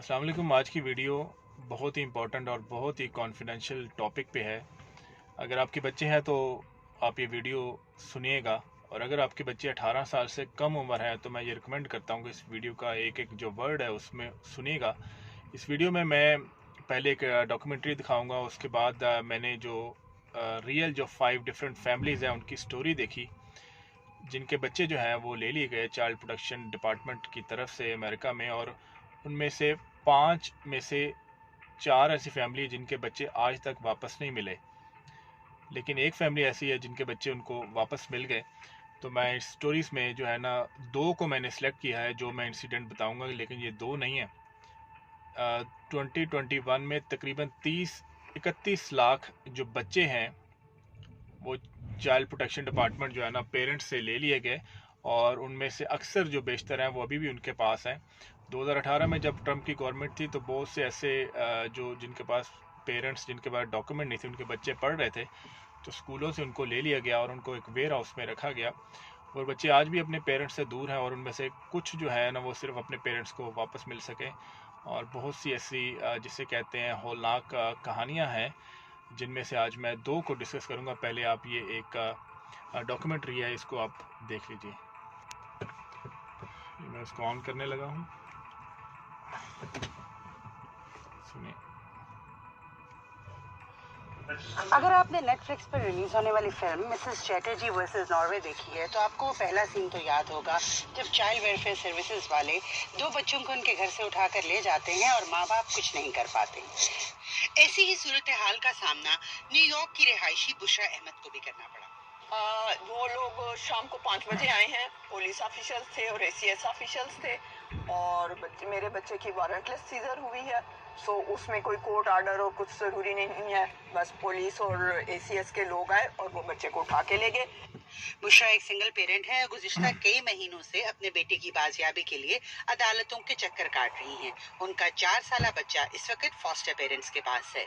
अस्सलाम वालेकुम। आज की वीडियो बहुत ही इम्पोर्टेंट और बहुत ही कॉन्फिडेंशियल टॉपिक पे है। अगर आपके बच्चे हैं तो आप ये वीडियो सुनिएगा, और अगर आपके बच्चे 18 साल से कम उम्र है तो मैं ये रिकमेंड करता हूँ कि इस वीडियो का एक एक जो वर्ड है उसमें सुनिएगा। इस वीडियो में मैं पहले एक डॉक्यूमेंट्री दिखाऊंगा, उसके बाद मैंने जो रियल जो 5 डिफरेंट फैमिलीज़ हैं उनकी स्टोरी देखी, जिनके बच्चे जो हैं वो ले लिए गए चाइल्ड प्रोटेक्शन डिपार्टमेंट की तरफ से अमेरिका में, और उनमें से 5 में से 4 ऐसी फैमिली है जिनके बच्चे आज तक वापस नहीं मिले, लेकिन एक फैमिली ऐसी है जिनके बच्चे उनको वापस मिल गए। तो मैं इस स्टोरीज़ में जो है ना 2 को मैंने सेलेक्ट किया है जो मैं इंसिडेंट बताऊंगा, लेकिन ये 2 नहीं है। 2021 में तकरीबन 31 लाख जो बच्चे हैं वो चाइल्ड प्रोटेक्शन डिपार्टमेंट जो है ना पेरेंट्स से ले लिए गए, और उनमें से अक्सर जो बेशतर हैं वो अभी भी उनके पास हैं। 2018 में जब ट्रंप की गवर्नमेंट थी तो बहुत से ऐसे जो जिनके पास पेरेंट्स जिनके पास डॉक्यूमेंट नहीं थे, उनके बच्चे पढ़ रहे थे, तो स्कूलों से उनको ले लिया गया और उनको एक वेयर हाउस में रखा गया। और बच्चे आज भी अपने पेरेंट्स से दूर हैं, और उनमें से कुछ जो है ना वो सिर्फ अपने पेरेंट्स को वापस मिल सके। और बहुत सी ऐसी जिसे कहते हैं हौलनाक कहानियाँ हैं, जिनमें से आज मैं 2 को डिस्कस करूंगा। पहले आप ये एक डॉक्यूमेंट्री है, इसको आप देख लीजिए। मैं इसको ऑन करने लगा हूँ, सुनिए। अगर आपने नेटफ्लिक्स पर रिलीज होने वाली film Mrs Chatterjee versus Norway देखी है तो आपको वो पहला सीन तो याद होगा जब चाइल्ड वेलफेयर सर्विसेज वाले 2 बच्चों को उनके घर से उठाकर ले जाते हैं और माँ बाप कुछ नहीं कर पाते। ऐसी ही सूरत हाल का सामना न्यूयॉर्क की रिहायशी बुशरा अहमद को भी करना पड़ा। वो लोग शाम को 5 बजे आए हैं। पुलिस ऑफिशियल्स थे और एसीएस ऑफिशियल्स थे, और मेरे बच्चे की वारंटलेस सीजर हुई है। सो उसमें कोई कोर्ट ऑर्डर और कुछ जरूरी नहीं है, बस पुलिस और एसीएस के लोग आए और वो बच्चे को उठा के ले गए। बुशरा एक सिंगल पेरेंट है, गुज़िश्ता कई महीनों से अपने बेटे की बाजियाबी के लिए अदालतों के चक्कर काट रही हैं। उनका 4 साला बच्चा इस वक्त फॉस्टर पेरेंट्स के पास है।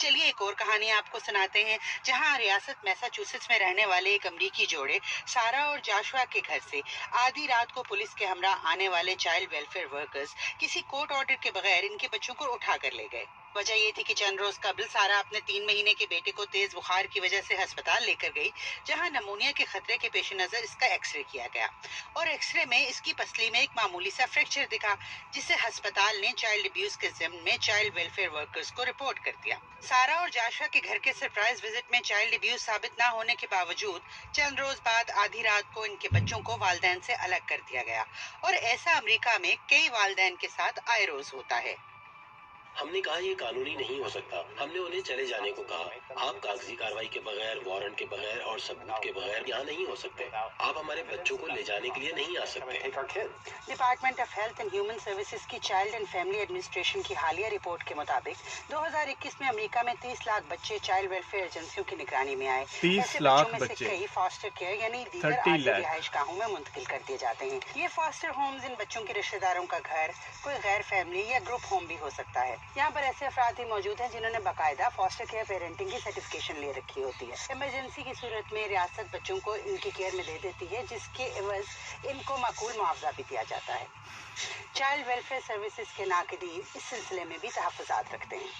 चलिए एक और कहानी आपको सुनाते हैं, जहां रियासत मैसाचुसेट्स में रहने वाले एक अमरीकी जोड़े सारा और जाशुआ के घर से आधी रात को पुलिस के हमरा आने वाले चाइल्ड वेलफेयर वर्कर्स किसी कोर्ट ऑर्डर के बगैर इनके बच्चों को उठा कर ले गए। वजह ये थी कि चंद रोज कबल सारा अपने 3 महीने के बेटे को तेज बुखार की वजह से अस्पताल लेकर गई, जहां नमूनिया के खतरे के पेश नजर इसका एक्सरे किया गया, और एक्सरे में इसकी पसली में एक मामूली सा फ्रैक्चर दिखा, जिसे अस्पताल ने चाइल्ड अब्यूज के जिम्न में चाइल्ड वेलफेयर वर्कर्स को रिपोर्ट कर दिया। सारा और जाशुआ के घर के सरप्राइज विजिट में चाइल्ड अब्यूज साबित न होने के बावजूद चंद रोज बाद आधी रात को इनके बच्चों को वालिदैन से अलग कर दिया गया, और ऐसा अमेरिका में कई वालिदैन के साथ आए रोज होता है। हमने कहा ये कानूनी नहीं हो सकता। हमने उन्हें चले जाने को कहा। आप कागजी कार्रवाई के बगैर, वारंट के बगैर और सबूत के बगैर यहाँ नहीं हो सकते। आप हमारे बच्चों को ले जाने के लिए नहीं आ सकते। Department of health and human services की चाइल्ड एंड फैमिली एडमिनिस्ट्रेशन की हालिया रिपोर्ट के मुताबिक 2021 में अमेरिका में 30 लाख बच्चे चाइल्ड वेलफेयर एजेंसियों की निगरानी में आए। 30 लाख बच्चों में से कई फॉस्टर केयर यानी दीगर आर्थिक रिहाइशगाहों में मुंतकिल कर दिए जाते हैं। ये फॉस्टर होम्स इन बच्चों के रिश्तेदारों का घर, कोई गैर फैमिली या ग्रुप होम भी हो सकता है। यहाँ पर ऐसे अफराद भी मौजूद हैं जिन्होंने बाकायदा फॉस्टर केयर पेरेंटिंग की सर्टिफिकेशन ले रखी होती है। इमरजेंसी की सूरत में रियासत बच्चों को इनकी केयर में दे देती है, जिसके एवज इनको माकूल मुआवजा भी दिया जाता है। चाइल्ड वेलफेयर सर्विसेज के नाक़िदीन इस सिलसिले में भी तहफ़्फ़ुज़ात रखते हैं।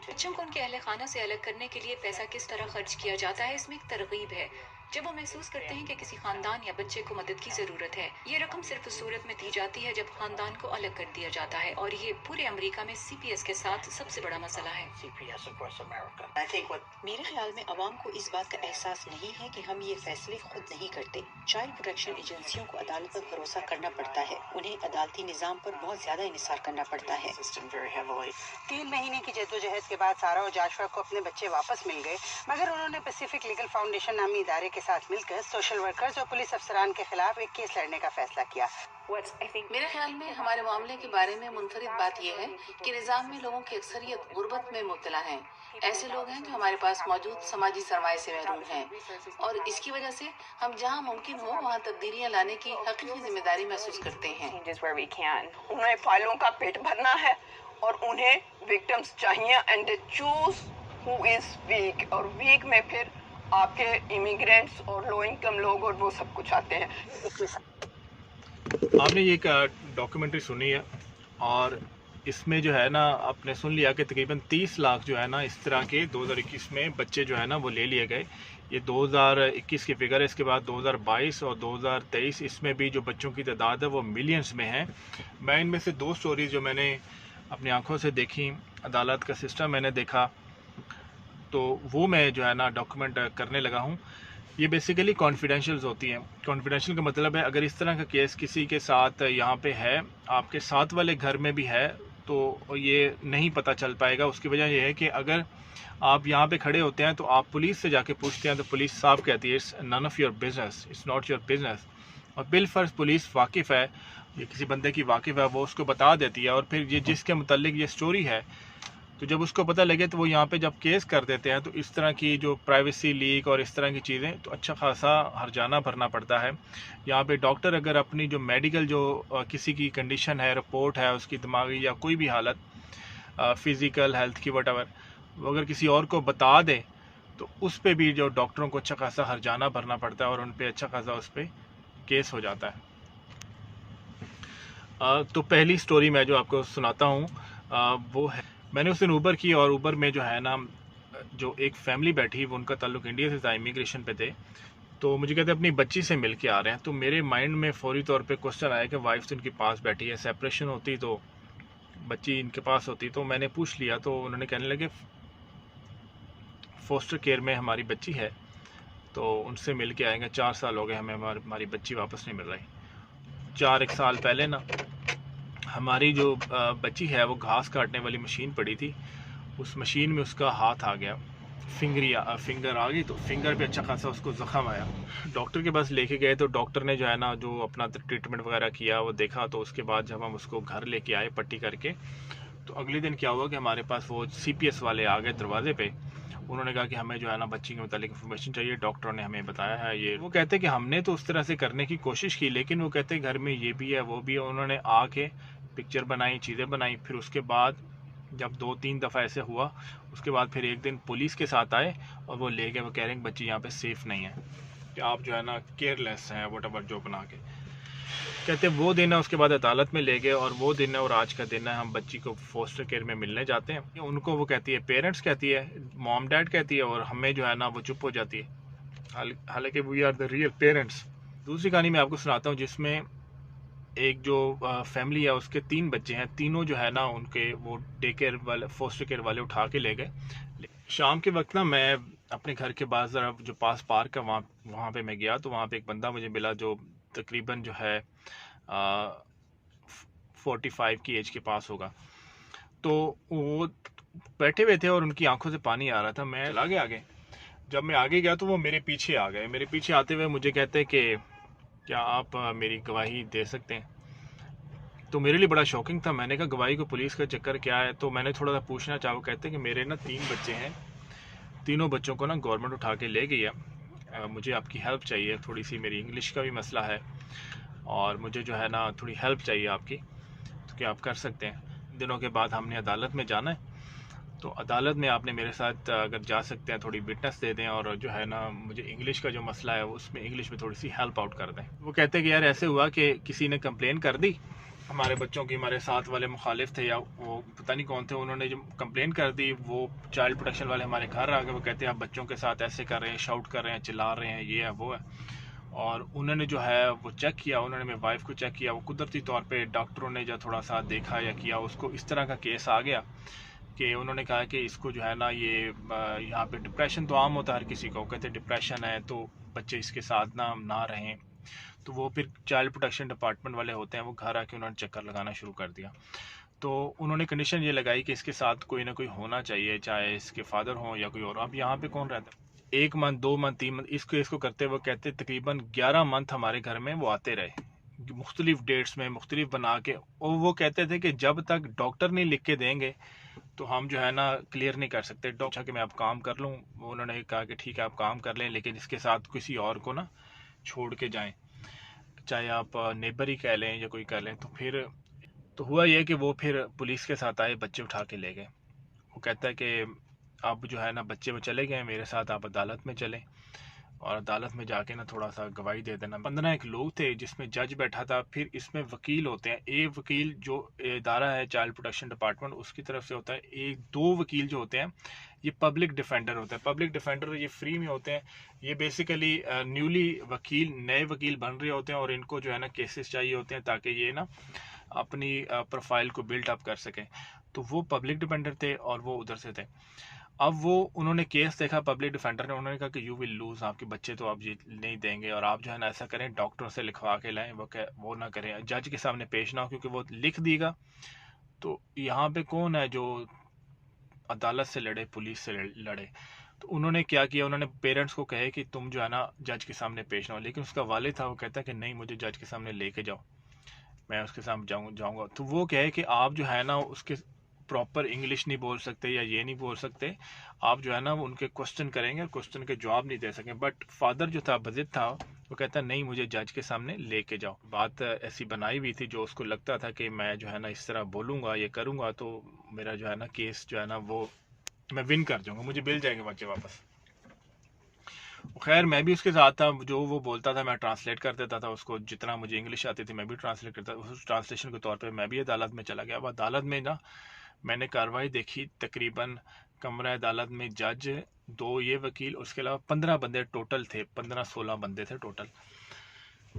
बच्चों को उनके अहले खाना से अलग करने के लिए पैसा किस तरह खर्च किया जाता है, इसमें एक तरगीब है। जब वो महसूस करते हैं कि किसी खानदान या बच्चे को मदद की जरूरत है, ये रकम सिर्फ उस सूरत में दी जाती है जब खानदान को अलग कर दिया जाता है, और ये पूरे अमेरिका में CPS के साथ सबसे बड़ा मसला है। मेरे ख्याल में अवाम को इस बात का एहसास नहीं है कि हम ये फैसले खुद नहीं करते। चाइल्ड प्रोटेक्शन एजेंसियों को अदालत पर भरोसा करना पड़ता है, उन्हें अदालती निज़ाम पर बहुत ज्यादा इन्हिसार करना पड़ता है। 3 महीने की जद्दोजहद के बाद सारा और जाशुआ को अपने बच्चे वापस मिल गए, मगर उन्होंने पैसिफिक लीगल फाउंडेशन नामी इदारे के साथ मिलकर सोशल वर्कर्स और पुलिस अफसरान के खिलाफ एक केस लड़ने का फैसला किया। मेरे ख्याल में हमारे मामले के बारे में मुनफरिद बात यह है कि निज़ाम में लोगों की अक्सरियत गुर्बत में मुब्तला हैं। ऐसे लोग हैं जो हमारे पास मौजूद समाजी सरमाए से महरूम हैं, और इसकी वजह से हम जहां मुमकिन हो वहां तब्दीलियां लाने की हकीकी जिम्मेदारी महसूस करते हैं। उन्हें फाइलों का पेट भरना है और उन्हें विक्टिम्स चाहिए, and they choose who is weak, और वीक में फिर आपके इमिग्रेंट्स और लो इनकम लोग और वो सब कुछ आते हैं। आपने ये एक डॉक्यूमेंट्री सुनी है, और इसमें जो है ना आपने सुन लिया कि तकरीबन 30 लाख जो है ना इस तरह के 2021 में बच्चे जो है ना वो ले लिए गए। ये 2021 की फिगर है। इसके बाद 2022 और 2023 इसमें भी जो बच्चों की तादाद है वो मिलियंस में है। मैं इनमें से 2 स्टोरीज जो मैंने अपनी आंखों से देखी, अदालत का सिस्टम मैंने देखा, तो वो मैं जो है ना डॉक्यूमेंट करने लगा हूँ। ये बेसिकली कॉन्फिडेंशियल्स होती हैं। कॉन्फिडेंशियल का मतलब है अगर इस तरह का केस किसी के साथ यहाँ पे है, आपके साथ वाले घर में भी है, तो ये नहीं पता चल पाएगा। उसकी वजह यह है कि अगर आप यहाँ पे खड़े होते हैं तो आप पुलिस से जाके पूछते हैं तो पुलिस साफ कहती है it's none of your business, it's not your business. और बिलफर्ज पुलिस वाकिफ़ है, ये किसी बंदे की वाकिफ़ है, वो उसको बता देती है। और फिर ये जिसके मुतालिक ये स्टोरी है, तो जब उसको पता लगे तो वो यहाँ पे जब केस कर देते हैं, तो इस तरह की जो प्राइवेसी लीक और इस तरह की चीज़ें, तो अच्छा खासा हर्जाना भरना पड़ता है। यहाँ पे डॉक्टर अगर अपनी जो मेडिकल जो किसी की कंडीशन है, रिपोर्ट है उसकी, दिमागी या कोई भी हालत, फ़िज़िकल हेल्थ की वटएवर, वो अगर किसी और को बता दे तो उस पे भी जो डॉक्टरों को अच्छा खासा हर्जाना भरना पड़ता है और उन पे अच्छा खासा उस पर केस हो जाता है। तो पहली स्टोरी मैं जो आपको सुनाता हूँ वो है, मैंने उस दिन ऊबर की, और ऊबर में जो है ना जो एक फैमिली बैठी, वो उनका ताल्लुक इंडिया से था, इमिग्रेशन पे थे। तो मुझे कहते अपनी बच्ची से मिल के आ रहे हैं। तो मेरे माइंड में फौरी तौर पे क्वेश्चन आया कि वाइफ तो इनके पास बैठी है, सेपरेशन होती तो बच्ची इनके पास होती। तो मैंने पूछ लिया, तो उन्होंने कहने लगे फोस्टर केयर में हमारी बच्ची है, तो उनसे मिल के आएंगे। 4 साल हो गए हमें हमारी बच्ची वापस नहीं मिल रही। 4 साल पहले ना हमारी जो बच्ची है वो घास काटने वाली मशीन पड़ी थी, उस मशीन में उसका हाथ आ गया, फिंगर आ गई, तो फिंगर पे अच्छा खासा उसको ज़ख़म आया। डॉक्टर के पास लेके गए, तो डॉक्टर ने जो है ना जो अपना ट्रीटमेंट वगैरह किया, वो देखा। तो उसके बाद जब हम उसको घर लेके आए पट्टी करके, तो अगले दिन क्या हुआ कि हमारे पास वो CPS वाले आ गए दरवाजे पे। उन्होंने कहा कि हमें जो है ना बच्ची के मुतालिक इन्फॉर्मेशन चाहिए, डॉक्टरों ने हमें बताया है ये। वो कहते कि हमने तो उस तरह से करने की कोशिश की, लेकिन वो कहते घर में ये भी है वो भी है। उन्होंने आके पिक्चर बनाई, चीज़ें बनाई। फिर उसके बाद जब 2-3 दफ़ा ऐसे हुआ, उसके बाद फिर एक दिन पुलिस के साथ आए और वो ले गए। वो कह रहे हैं बच्ची यहाँ पे सेफ़ नहीं है, कि आप जो है ना केयरलेस हैं, वटएवर जो बना के कहते वो दिन है। उसके बाद अदालत में ले गए, और वो दिन है और आज का दिन है, हम बच्ची को फोस्टर केयर में मिलने जाते हैं। उनको वो कहती है, पेरेंट्स कहती है, मॉम डैड कहती है, और हमें जो है ना वो चुप हो जाती है, हालांकि we are the real parents. दूसरी कहानी मैं आपको सुनाता हूँ, जिसमें एक जो फैमिली है उसके 3 बच्चे हैं। तीनों जो है ना उनके वो डे केयर वाले, फोस्टर केयर वाले उठा के ले गए। शाम के वक्त ना मैं अपने घर के पास ज़रा जो पास पार्क है वहाँ पे मैं गया, तो वहाँ पे एक बंदा मुझे मिला जो तकरीबन जो है 45 की एज के पास होगा। तो वो बैठे हुए थे और उनकी आंखों से पानी आ रहा था। मैं चला गया आगे। जब मैं आगे गया तो वो मेरे पीछे आ गए। मेरे पीछे आते हुए मुझे कहते कि क्या आप मेरी गवाही दे सकते हैं? तो मेरे लिए बड़ा शॉकिंग था। मैंने कहा गवाही को पुलिस का चक्कर क्या है? तो मैंने थोड़ा सा पूछना चाहा। वो कहते कि मेरे ना 3 बच्चे हैं, तीनों बच्चों को ना गवर्नमेंट उठा के ले गई है। मुझे आपकी हेल्प चाहिए, थोड़ी सी मेरी इंग्लिश का भी मसला है और मुझे जो है ना थोड़ी हेल्प चाहिए आपकी, तो क्या आप कर सकते हैं? दिनों के बाद हमने अदालत में जाना है, तो अदालत में आपने मेरे साथ अगर जा सकते हैं थोड़ी विटनेस दे दें, और जो है ना मुझे इंग्लिश का जो मसला है उसमें इंग्लिश में थोड़ी सी हेल्प आउट कर दें। वो कहते हैं कि यार ऐसे हुआ कि किसी ने कंप्लेन कर दी हमारे बच्चों की, हमारे साथ वाले मुखालिफ थे या वो पता नहीं कौन थे, उन्होंने जो कंप्लेन कर दी, वो चाइल्ड प्रोटेक्शन वाले हमारे घर आ गए। वो कहते हैं आप बच्चों के साथ ऐसे कर रहे हैं, शाउट कर रहे हैं, चिल्ला रहे हैं, ये है वो है। और उन्होंने जो है वो चेक किया, उन्होंने मेरी वाइफ को चेक किया। वो कुदरती तौर पे डॉक्टरों ने जो थोड़ा सा देखा या किया, उसको इस तरह का केस आ गया कि उन्होंने कहा कि इसको जो है ना ये यहाँ पे डिप्रेशन तो आम होता है हर किसी को, कहते डिप्रेशन है तो बच्चे इसके साथ ना रहें। तो वो फिर चाइल्ड प्रोटेक्शन डिपार्टमेंट वाले होते हैं, वो घर आके उन्होंने चक्कर लगाना शुरू कर दिया। तो उन्होंने कंडीशन ये लगाई कि इसके साथ कोई ना कोई होना चाहिए, चाहे इसके फादर हों या कोई और। अब यहाँ पे कौन रहता है? 1 मंथ, 2 मंथ, 3 मंथ इसको करते हुए कहते तकरीबन 11 मंथ हमारे घर में वो आते रहे, मुख्तलिफ डेट्स में मुख्तलिफ बना के। और वो कहते थे कि जब तक डॉक्टर नहीं लिख के देंगे तो हम जो है ना क्लियर नहीं कर सकते। डॉक्टर कि मैं आप काम कर लूँ, उन्होंने कहा कि ठीक है आप काम कर लें, लेकिन इसके साथ किसी और को ना छोड़ के जाएं, चाहे आप नेबर ही कह लें या कोई कह लें। तो फिर तो हुआ ये कि वो फिर पुलिस के साथ आए, बच्चे उठा के ले गए। वो कहता है कि अब जो है ना बच्चे वो चले गए मेरे साथ, आप अदालत में चलें। और अदालत में जाके ना थोड़ा सा गवाही दे देना। 15 एक लोग थे जिसमें जज बैठा था, फिर इसमें वकील होते हैं। एक वकील जो इदारा है चाइल्ड प्रोटेक्शन डिपार्टमेंट उसकी तरफ से होता है, एक दो वकील जो होते हैं ये पब्लिक डिफेंडर होता है। पब्लिक डिफेंडर ये फ्री में होते हैं, ये बेसिकली न्यूली वकील नए वकील बन रहे होते हैं और इनको जो है ना केसेस चाहिए होते हैं ताकि ये ना अपनी प्रोफाइल को बिल्ड अप कर सकें। तो वो पब्लिक डिफेंडर थे और वो उधर से थे। अब वो उन्होंने केस देखा पब्लिक डिफेंडर ने, उन्होंने कहा कि यू विल लूज, आपके बच्चे तो आप ये नहीं देंगे और आप जो है ना ऐसा करें डॉक्टर से लिखवा के लाएं, वो ना करें, जज के सामने पेश ना हो, क्योंकि वो लिख देगा तो यहाँ पे कौन है जो अदालत से लड़े, पुलिस से लड़े। तो उन्होंने क्या किया, उन्होंने पेरेंट्स को कहे कि तुम जो है ना जज के सामने पेश ना हो, लेकिन उसका वालिद था वो कहता है कि नहीं मुझे जज के सामने लेके जाओ, मैं उसके सामने जाऊंगा। तो वो कहे कि आप जो है ना उसके प्रॉपर इंग्लिश नहीं बोल सकते या ये नहीं बोल सकते, आप जो है ना उनके क्वेश्चन करेंगे और क्वेश्चन के जवाब नहीं दे सकेंगे। बट फादर जो था बजिद था वो कहता नहीं मुझे जज के सामने लेके जाओ। बात ऐसी बनाई हुई थी जो उसको लगता था कि मैं जो है ना इस तरह बोलूँगा ये करूँगा तो मेरा जो है ना केस जो है ना वो मैं विन कर जाऊँगा, मुझे मिल जाएंगे बच्चे वापस। खैर मैं भी उसके साथ था, जो वो बोलता था मैं ट्रांसलेट कर देता था उसको, जितना मुझे इंग्लिश आती थी मैं भी ट्रांसलेट करता। उस ट्रांसलेशन के तौर पे मैं भी अदालत में चला गया। अब अदालत में ना मैंने कार्रवाई देखी, तकरीबन कमरा अदालत में जज, दो ये वकील, उसके अलावा 15 बंदे टोटल थे, 15-16 बंदे थे टोटल।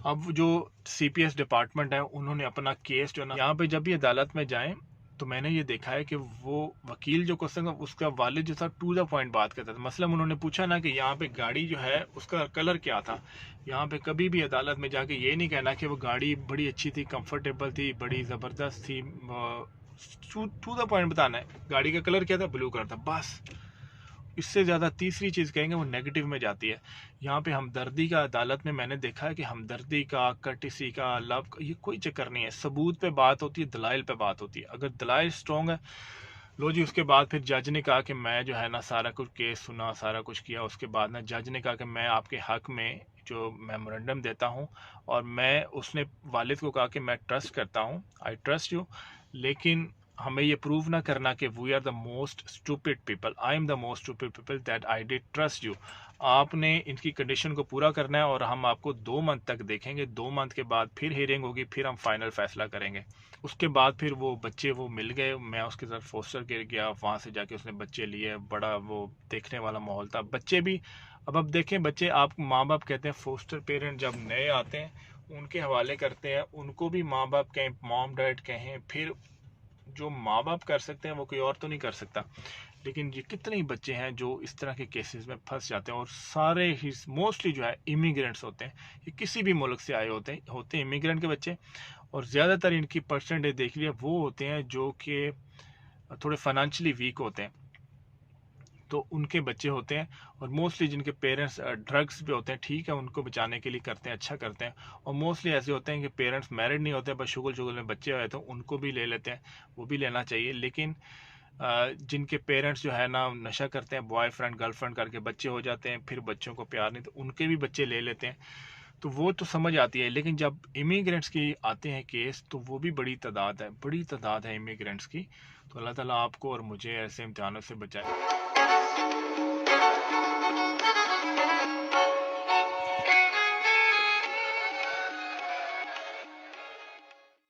अब जो CPS डिपार्टमेंट है उन्होंने अपना केस जो ना यहाँ पे जब भी अदालत में जाएं तो मैंने ये देखा है कि वो वकील जो क्वेश्चन उसका वालिद जो था टू द पॉइंट बात करता था। मसलन उन्होंने पूछा ना कि यहाँ पे गाड़ी जो है उसका कलर क्या था, यहाँ पे कभी भी अदालत में जाके ये नहीं कहना कि वो गाड़ी बड़ी अच्छी थी, कंफर्टेबल थी, बड़ी ज़बरदस्त थी, टू द पॉइंट बताना है गाड़ी का कलर क्या था, ब्लू कलर था, बस। इससे ज़्यादा तीसरी चीज़ कहेंगे वो नेगेटिव में जाती है। यहाँ पे हमदर्दी का अदालत में मैंने देखा है कि हमदर्दी का, कर्टिसी का, लव का ये कोई चक्कर नहीं है। सबूत पे बात होती है, दलाइल पे बात होती है। अगर दलाइल स्ट्रॉन्ग है लो जी, उसके बाद फिर जज ने कहा कि मैं जो है ना सारा कुछ केस सुना, सारा कुछ किया। उसके बाद ना जज ने कहा कि मैं आपके हक में जो मेमोरेंडम देता हूँ, और मैं उसने वालिद को कहा कि मैं ट्रस्ट करता हूँ, आई ट्रस्ट यू, लेकिन हमें ये प्रूव ना करना कि we are the most stupid people, I am the most stupid people that I did trust you. आपने इनकी कंडीशन को पूरा करना है और हम आपको 2 मंथ तक देखेंगे, 2 मंथ के बाद फिर हियरिंग होगी, फिर हम फाइनल फैसला करेंगे। उसके बाद फिर वो बच्चे वो मिल गए, मैं उसके साथ फोस्टर गिर गया, वहाँ से जाके उसने बच्चे लिए, बड़ा वो देखने वाला माहौल था। बच्चे भी अब देखें, बच्चे आप माँ बाप कहते हैं, फोस्टर पेरेंट जब नए आते हैं उनके हवाले करते हैं, उनको भी माँ बाप कहें, मॉम डैड कहें, फिर जो माँ बाप कर सकते हैं वो कोई और तो नहीं कर सकता। लेकिन ये कितने ही बच्चे हैं जो इस तरह के केसेस में फंस जाते हैं, और सारे ही मोस्टली जो है इमिग्रेंट्स होते हैं, ये किसी भी मुल्क से आए होते हैं इमिग्रेंट के बच्चे, और ज़्यादातर इनकी परसेंटेज देख लिया वो होते हैं जो कि थोड़े फाइनेंशियली वीक होते हैं, तो उनके बच्चे होते हैं। और मोस्टली जिनके पेरेंट्स ड्रग्स पे होते हैं, ठीक है, उनको बचाने के लिए करते हैं, अच्छा करते हैं। और मोस्टली ऐसे होते हैं कि पेरेंट्स मैरिड नहीं होते, बस शुगल में बच्चे हुए तो उनको भी ले लेते हैं, वो भी लेना चाहिए। लेकिन जिनके पेरेंट्स जो है ना नशा करते हैं, बॉयफ्रेंड गर्लफ्रेंड करके बच्चे हो जाते हैं, फिर बच्चों को प्यार नहीं, तो उनके भी बच्चे ले लेते हैं, तो वो तो समझ आती है। लेकिन जब इमिग्रेंट्स की आते हैं केस तो वो भी बड़ी तादाद है इमिग्रेंट्स की। तो अल्लाह ताला आपको और मुझे ऐसे इम्तिहानों से बचाए।